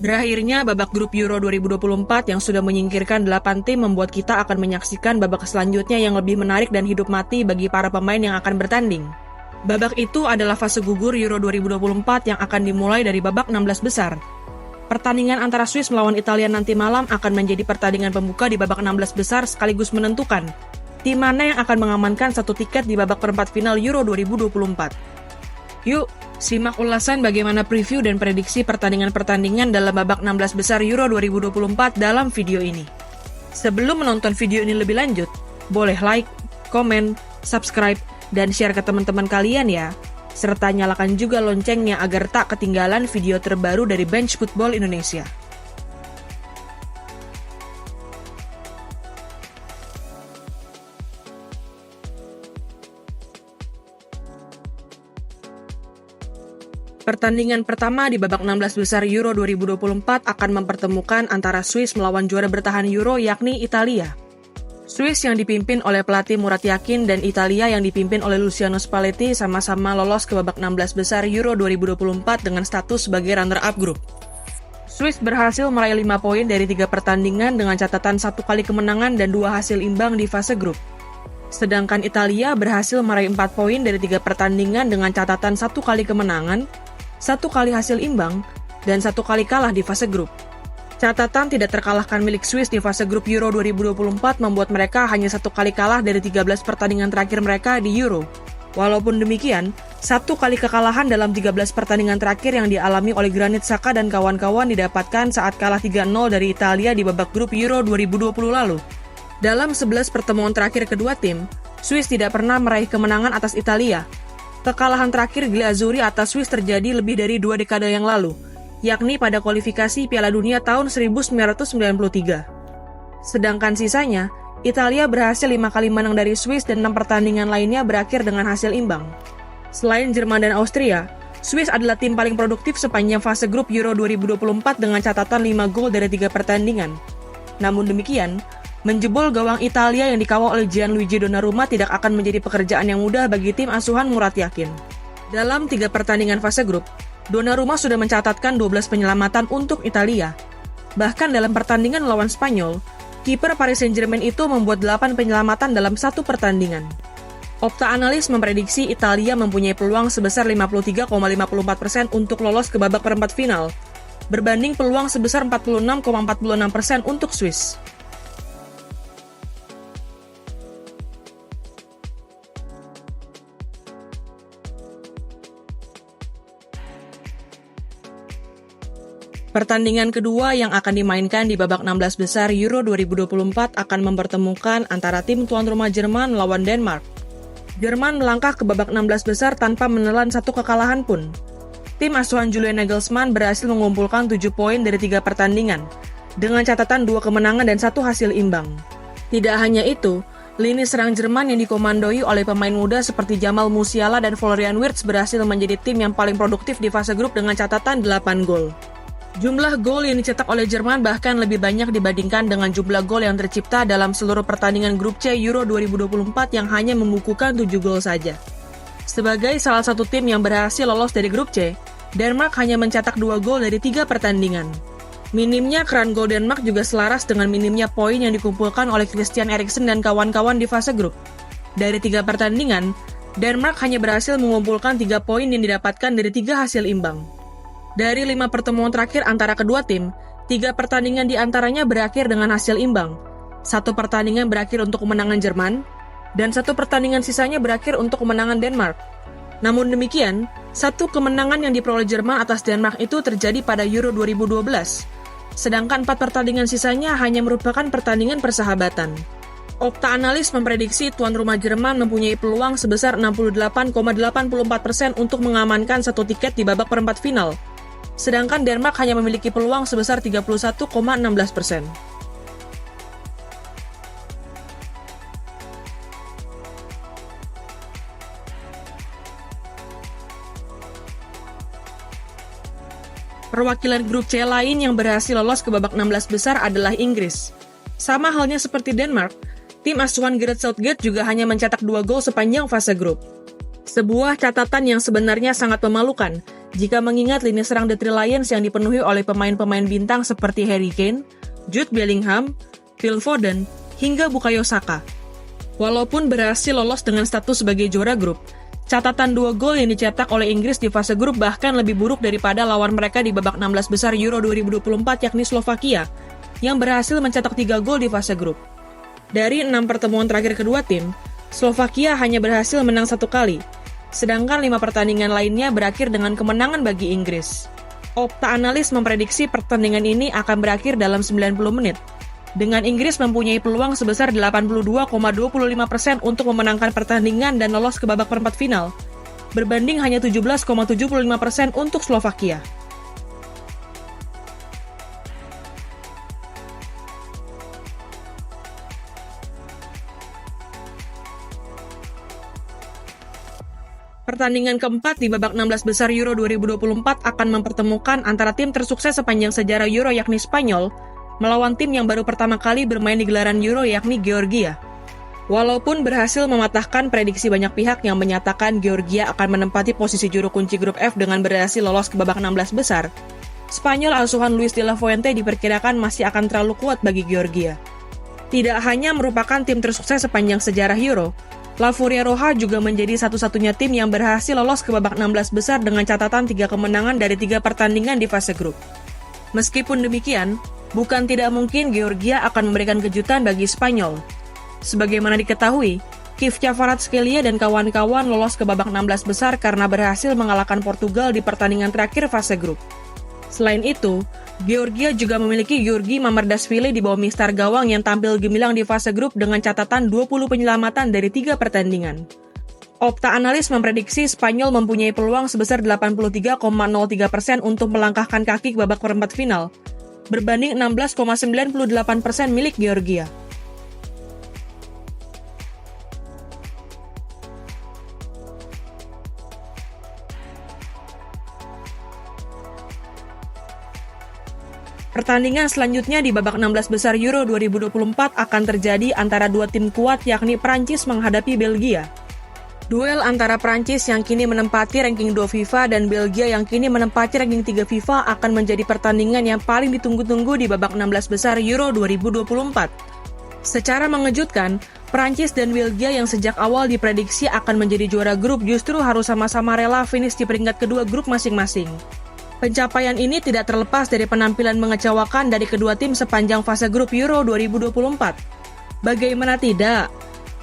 Berakhirnya babak grup Euro 2024 yang sudah menyingkirkan 8 tim membuat kita akan menyaksikan babak selanjutnya yang lebih menarik dan hidup mati bagi para pemain yang akan bertanding. Babak itu adalah fase gugur Euro 2024 yang akan dimulai dari babak 16 besar. Pertandingan antara Swiss melawan Italia nanti malam akan menjadi pertandingan pembuka di babak 16 besar sekaligus menentukan tim mana yang akan mengamankan satu tiket di babak perempat final Euro 2024. Yuk, simak ulasan bagaimana preview dan prediksi pertandingan-pertandingan dalam babak 16 besar Euro 2024 dalam video ini. Sebelum menonton video ini lebih lanjut, boleh like, komen, subscribe, dan share ke teman-teman kalian ya. Serta nyalakan juga loncengnya agar tak ketinggalan video terbaru dari Bench Football Indonesia. Pertandingan pertama di babak 16 besar Euro 2024 akan mempertemukan antara Swiss melawan juara bertahan Euro yakni Italia. Swiss yang dipimpin oleh pelatih Murat Yakin dan Italia yang dipimpin oleh Luciano Spalletti sama-sama lolos ke babak 16 besar Euro 2024 dengan status sebagai runner-up grup. Swiss berhasil meraih 5 poin dari 3 pertandingan dengan catatan 1 kali kemenangan dan 2 hasil imbang di fase grup. Sedangkan Italia berhasil meraih 4 poin dari 3 pertandingan dengan catatan 1 kali kemenangan, 1 kali hasil imbang, dan 1 kali kalah di fase grup. Catatan tidak terkalahkan milik Swiss di fase grup Euro 2024 membuat mereka hanya 1 kali kalah dari 13 pertandingan terakhir mereka di Euro. Walaupun demikian, 1 kali kekalahan dalam 13 pertandingan terakhir yang dialami oleh Granit Xhaka dan kawan-kawan didapatkan saat kalah 3-0 dari Italia di babak grup Euro 2020 lalu. Dalam 11 pertemuan terakhir kedua tim, Swiss tidak pernah meraih kemenangan atas Italia. Kekalahan terakhir Glazuri atas Swiss terjadi lebih dari 2 dekade yang lalu, yakni pada kualifikasi Piala Dunia tahun 1993. Sedangkan sisanya, Italia berhasil 5 kali menang dari Swiss dan 6 pertandingan lainnya berakhir dengan hasil imbang. Selain Jerman dan Austria, Swiss adalah tim paling produktif sepanjang fase grup Euro 2024 dengan catatan 5 gol dari 3 pertandingan. Namun demikian, menjebol gawang Italia yang dikawal oleh Gianluigi Donnarumma tidak akan menjadi pekerjaan yang mudah bagi tim asuhan Murat Yakin. Dalam 3 pertandingan fase grup, Donnarumma sudah mencatatkan 12 penyelamatan untuk Italia. Bahkan dalam pertandingan melawan Spanyol, kiper Paris Saint-Germain itu membuat 8 penyelamatan dalam 1 pertandingan. Opta Analis memprediksi Italia mempunyai peluang sebesar 53,54% untuk lolos ke babak perempat final, berbanding peluang sebesar 46,46% untuk Swiss. Pertandingan kedua yang akan dimainkan di babak 16 besar Euro 2024 akan mempertemukan antara tim tuan rumah Jerman melawan Denmark. Jerman melangkah ke babak 16 besar tanpa menelan 1 kekalahan pun. Tim asuhan Julian Nagelsmann berhasil mengumpulkan 7 poin dari 3 pertandingan, dengan catatan 2 kemenangan dan 1 hasil imbang. Tidak hanya itu, lini serang Jerman yang dikomandoi oleh pemain muda seperti Jamal Musiala dan Florian Wirtz berhasil menjadi tim yang paling produktif di fase grup dengan catatan 8 gol. Jumlah gol yang dicetak oleh Jerman bahkan lebih banyak dibandingkan dengan jumlah gol yang tercipta dalam seluruh pertandingan grup C Euro 2024 yang hanya membukukan 7 gol saja. Sebagai salah satu tim yang berhasil lolos dari grup C, Denmark hanya mencetak 2 gol dari 3 pertandingan. Minimnya keran gol Denmark juga selaras dengan minimnya poin yang dikumpulkan oleh Christian Eriksen dan kawan-kawan di fase grup. Dari 3 pertandingan, Denmark hanya berhasil mengumpulkan 3 poin yang didapatkan dari 3 hasil imbang. Dari 5 pertemuan terakhir antara kedua tim, 3 pertandingan di antaranya berakhir dengan hasil imbang. 1 pertandingan berakhir untuk kemenangan Jerman, dan 1 pertandingan sisanya berakhir untuk kemenangan Denmark. Namun demikian, 1 kemenangan yang diperoleh Jerman atas Denmark itu terjadi pada Euro 2012. Sedangkan 4 pertandingan sisanya hanya merupakan pertandingan persahabatan. Opta Analis memprediksi tuan rumah Jerman mempunyai peluang sebesar 68,84% untuk mengamankan 1 tiket di babak perempat final. Sedangkan Denmark hanya memiliki peluang sebesar 31,16%. Perwakilan grup C lain yang berhasil lolos ke babak 16 besar adalah Inggris. Sama halnya seperti Denmark, tim asuhan Gareth Southgate juga hanya mencetak 2 gol sepanjang fase grup. Sebuah catatan yang sebenarnya sangat memalukan, Jika mengingat lini serang The Three Lions yang dipenuhi oleh pemain-pemain bintang seperti Harry Kane, Jude Bellingham, Phil Foden, hingga Bukayo Saka. Walaupun berhasil lolos dengan status sebagai juara grup, catatan 2 gol yang dicetak oleh Inggris di fase grup bahkan lebih buruk daripada lawan mereka di babak 16 besar Euro 2024 yakni Slovakia, yang berhasil mencetak 3 gol di fase grup. Dari 6 pertemuan terakhir kedua tim, Slovakia hanya berhasil menang 1 kali, sedangkan 5 pertandingan lainnya berakhir dengan kemenangan bagi Inggris. Opta Analis memprediksi pertandingan ini akan berakhir dalam 90 menit, dengan Inggris mempunyai peluang sebesar 82,25% untuk memenangkan pertandingan dan lolos ke babak perempat final, berbanding hanya 17,75% untuk Slovakia. Pertandingan keempat di babak 16 besar Euro 2024 akan mempertemukan antara tim tersukses sepanjang sejarah Euro yakni Spanyol melawan tim yang baru pertama kali bermain di gelaran Euro yakni Georgia. Walaupun berhasil mematahkan prediksi banyak pihak yang menyatakan Georgia akan menempati posisi juru kunci grup F dengan berhasil lolos ke babak 16 besar, Spanyol asuhan Luis de la Fuente diperkirakan masih akan terlalu kuat bagi Georgia. Tidak hanya merupakan tim tersukses sepanjang sejarah Euro, La Furia Roja juga menjadi satu-satunya tim yang berhasil lolos ke babak 16 besar dengan catatan 3 kemenangan dari 3 pertandingan di fase grup. Meskipun demikian, bukan tidak mungkin Georgia akan memberikan kejutan bagi Spanyol. Sebagaimana diketahui, Khivcha Kvaratskhelia dan kawan-kawan lolos ke babak 16 besar karena berhasil mengalahkan Portugal di pertandingan terakhir fase grup. Selain itu, Georgia juga memiliki Giorgi Mamardashvili di bawah mistar gawang yang tampil gemilang di fase grup dengan catatan 20 penyelamatan dari 3 pertandingan. Opta Analis memprediksi Spanyol mempunyai peluang sebesar 83,03% untuk melangkahkan kaki ke babak perempat final, berbanding 16,98% milik Georgia. Pertandingan selanjutnya di babak 16 besar Euro 2024 akan terjadi antara 2 tim kuat yakni Prancis menghadapi Belgia. Duel antara Prancis yang kini menempati ranking 2 FIFA dan Belgia yang kini menempati ranking 3 FIFA akan menjadi pertandingan yang paling ditunggu-tunggu di babak 16 besar Euro 2024. Secara mengejutkan, Prancis dan Belgia yang sejak awal diprediksi akan menjadi juara grup justru harus sama-sama rela finish di peringkat kedua grup masing-masing. Pencapaian ini tidak terlepas dari penampilan mengecewakan dari kedua tim sepanjang fase grup Euro 2024. Bagaimana tidak?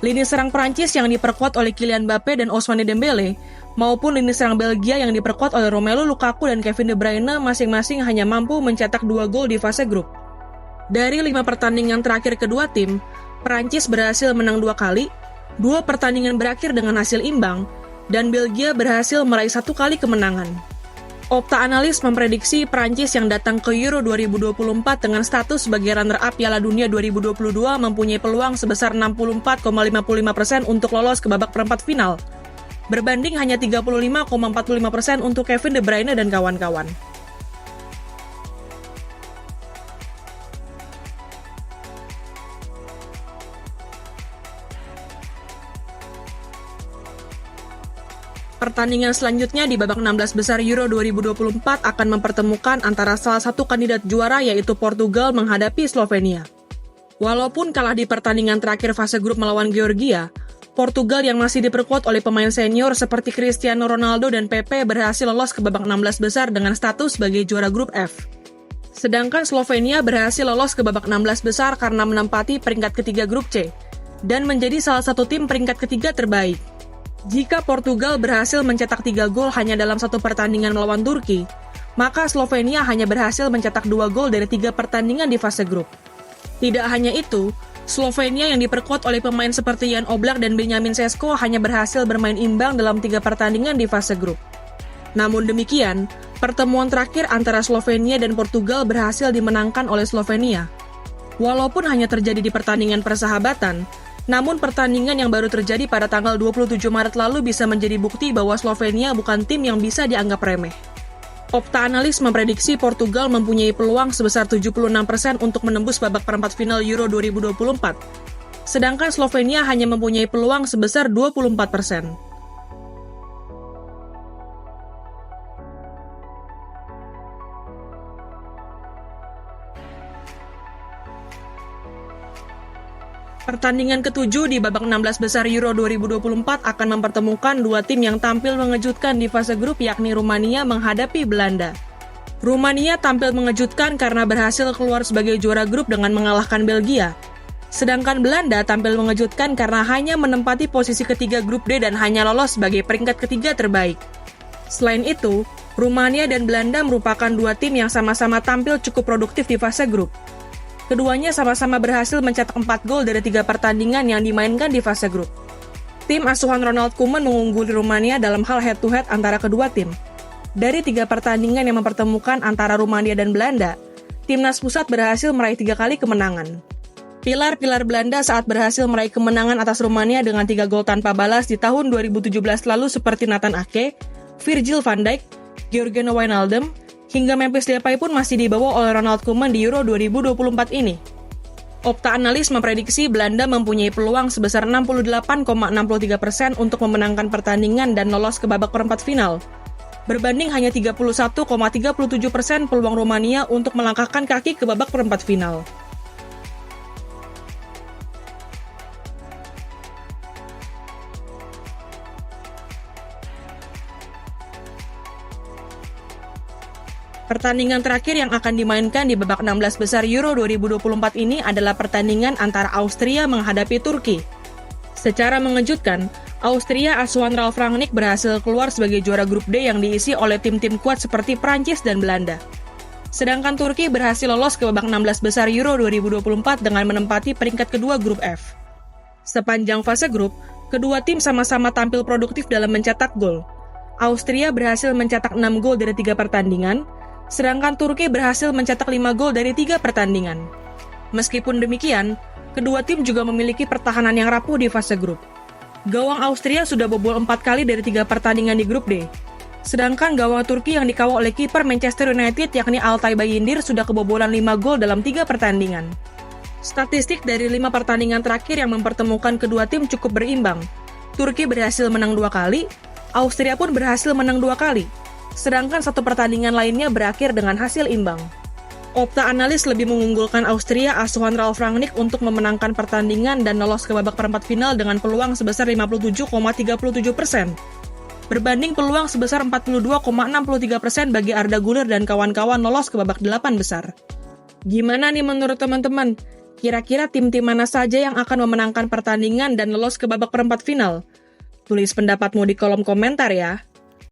Lini serang Prancis yang diperkuat oleh Kylian Mbappe dan Ousmane Dembele, maupun lini serang Belgia yang diperkuat oleh Romelu Lukaku dan Kevin De Bruyne masing-masing hanya mampu mencetak 2 gol di fase grup. Dari 5 pertandingan terakhir kedua tim, Prancis berhasil menang 2 kali, 2 pertandingan berakhir dengan hasil imbang, dan Belgia berhasil meraih 1 kali kemenangan. Opta Analis memprediksi Prancis yang datang ke Euro 2024 dengan status sebagai runner-up Piala Dunia 2022 mempunyai peluang sebesar 64,55% untuk lolos ke babak perempat final, berbanding hanya 35,45% untuk Kevin De Bruyne dan kawan-kawan. Pertandingan selanjutnya di babak 16 besar Euro 2024 akan mempertemukan antara salah satu kandidat juara yaitu Portugal menghadapi Slovenia. Walaupun kalah di pertandingan terakhir fase grup melawan Georgia, Portugal yang masih diperkuat oleh pemain senior seperti Cristiano Ronaldo dan Pepe berhasil lolos ke babak 16 besar dengan status sebagai juara grup F. Sedangkan Slovenia berhasil lolos ke babak 16 besar karena menempati peringkat ketiga grup C dan menjadi salah satu tim peringkat ketiga terbaik. Jika Portugal berhasil mencetak 3 gol hanya dalam 1 pertandingan melawan Turki, maka Slovenia hanya berhasil mencetak 2 gol dari 3 pertandingan di fase grup. Tidak hanya itu, Slovenia yang diperkuat oleh pemain seperti Jan Oblak dan Benjamin Sesko hanya berhasil bermain imbang dalam 3 pertandingan di fase grup. Namun demikian, pertemuan terakhir antara Slovenia dan Portugal berhasil dimenangkan oleh Slovenia. Walaupun hanya terjadi di pertandingan persahabatan, namun pertandingan yang baru terjadi pada tanggal 27 Maret lalu bisa menjadi bukti bahwa Slovenia bukan tim yang bisa dianggap remeh. Opta Analis memprediksi Portugal mempunyai peluang sebesar 76% untuk menembus babak perempat final Euro 2024. Sedangkan Slovenia hanya mempunyai peluang sebesar 24%. Pertandingan ketujuh di babak 16 besar Euro 2024 akan mempertemukan dua tim yang tampil mengejutkan di fase grup, yakni Rumania menghadapi Belanda. Rumania tampil mengejutkan karena berhasil keluar sebagai juara grup dengan mengalahkan Belgia. Sedangkan Belanda tampil mengejutkan karena hanya menempati posisi ketiga grup D dan hanya lolos sebagai peringkat ketiga terbaik. Selain itu, Rumania dan Belanda merupakan dua tim yang sama-sama tampil cukup produktif di fase grup. Keduanya sama-sama berhasil mencetak 4 gol dari 3 pertandingan yang dimainkan di fase grup. Tim asuhan Ronald Koeman mengungguli Rumania dalam hal head-to-head antara kedua tim. Dari 3 pertandingan yang mempertemukan antara Rumania dan Belanda, timnas pusat berhasil meraih 3 kali kemenangan. Pilar-pilar Belanda saat berhasil meraih kemenangan atas Rumania dengan 3 gol tanpa balas di tahun 2017 lalu seperti Nathan Ake, Virgil van Dijk, Georginio Wijnaldum, hingga Memphis Depay pun masih dibawa oleh Ronald Koeman di Euro 2024 ini. Opta Analis memprediksi Belanda mempunyai peluang sebesar 68,63% untuk memenangkan pertandingan dan lolos ke babak perempat final, berbanding hanya 31,37% peluang Rumania untuk melangkahkan kaki ke babak perempat final. Pertandingan terakhir yang akan dimainkan di babak 16 besar Euro 2024 ini adalah pertandingan antara Austria menghadapi Turki. Secara mengejutkan, Austria asuhan Ralf Rangnick berhasil keluar sebagai juara grup D yang diisi oleh tim-tim kuat seperti Prancis dan Belanda. Sedangkan Turki berhasil lolos ke babak 16 besar Euro 2024 dengan menempati peringkat kedua grup F. Sepanjang fase grup, kedua tim sama-sama tampil produktif dalam mencetak gol. Austria berhasil mencetak 6 gol dari 3 pertandingan, sedangkan Turki berhasil mencetak 5 gol dari 3 pertandingan. Meskipun demikian, kedua tim juga memiliki pertahanan yang rapuh di fase grup. Gawang Austria sudah bobol 4 kali dari 3 pertandingan di grup D. Sedangkan gawang Turki yang dikawal oleh kiper Manchester United yakni Altay Bayindir sudah kebobolan 5 gol dalam 3 pertandingan. Statistik dari 5 pertandingan terakhir yang mempertemukan kedua tim cukup berimbang. Turki berhasil menang 2 kali, Austria pun berhasil menang 2 kali. Sedangkan 1 pertandingan lainnya berakhir dengan hasil imbang. Opta Analis lebih mengunggulkan Austria asuhan Ralf Rangnick untuk memenangkan pertandingan dan lolos ke babak perempat final dengan peluang sebesar 57,37%, berbanding peluang sebesar 42,63% bagi Arda Güler dan kawan-kawan lolos ke babak 8 besar. Gimana nih menurut teman-teman? Kira-kira tim-tim mana saja yang akan memenangkan pertandingan dan lolos ke babak perempat final? Tulis pendapatmu di kolom komentar ya.